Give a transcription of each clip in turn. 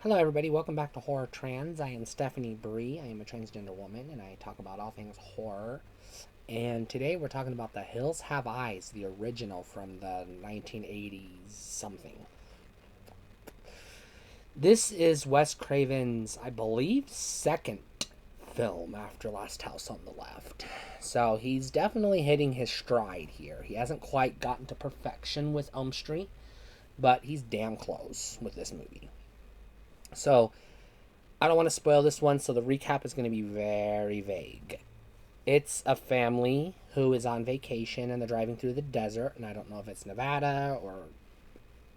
Hello, everybody. Welcome back to Horror Trans. I am Stephanie Bree. I am a transgender woman, and I talk about all things horror. And today we're talking about The Hills Have Eyes, the original from the 1980s something. This is Wes Cravens, I believe, second film after Last House on the Left. So he's definitely hitting his stride here. He hasn't quite gotten to perfection with Elm Street, but he's damn close with this movie. So I don't want to spoil this one, so the recap is going to be very vague. It's a family who is on vacation and they're driving through the desert, and I don't know if it's Nevada or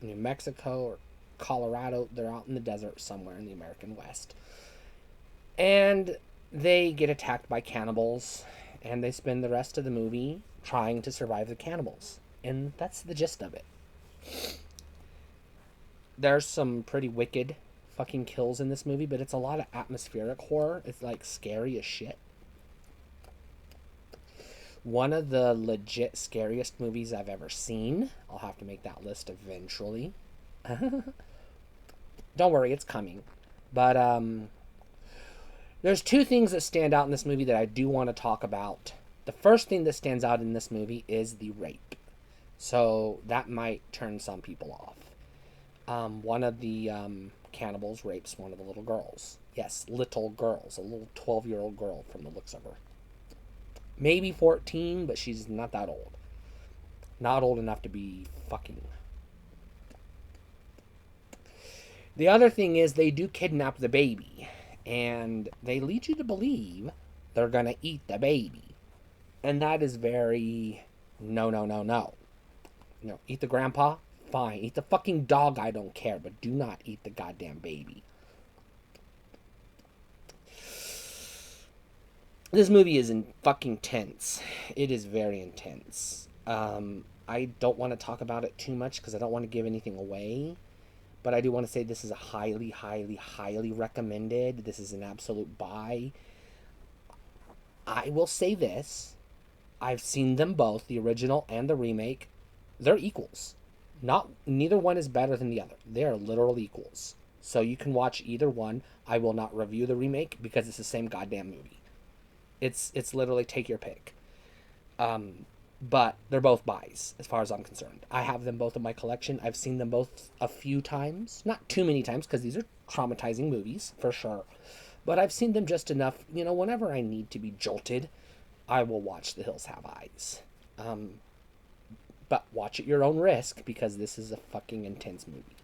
New Mexico or Colorado. They're out in the desert somewhere in the American West. And they get attacked by cannibals, and they spend the rest of the movie trying to survive the cannibals. And that's the gist of it. There's some pretty wicked fucking kills in this movie, but it's a lot of atmospheric horror. It's like scary as shit. One of the legit scariest movies I've ever seen. I'll have to make that list eventually. Don't worry, it's coming. But there's two things that stand out in this movie that I do want to talk about. The first thing that stands out in this movie is the rape. So that might turn some people off. One of the cannibals rapes one of the little girls. Yes, little girls. A little 12-year-old girl from the looks of her. Maybe 14, but she's not that old. Not old enough to be fucking. The other thing is they do kidnap the baby. And they lead you to believe they're going to eat the baby. And that is very no, no, no, no. You know, eat the grandpa? Fine. Eat the fucking dog, I don't care. But do not eat the goddamn baby. This movie is fucking tense. It is very intense. I don't want to talk about it too much because I don't want to give anything away. But I do want to say this is a highly, highly, highly recommended. This is an absolute buy. I will say this. I've seen them both, the original and the remake. They're equals. Neither one is better than the other. They are literal equals. So you can watch either one. I will not review the remake because it's the same goddamn movie. It's literally take your pick. But they're both buys as far as I'm concerned. I have them both in my collection. I've seen them both a few times. Not too many times because these are traumatizing movies for sure. But I've seen them just enough. You know, whenever I need to be jolted, I will watch The Hills Have Eyes. But watch at your own risk because this is a fucking intense movie.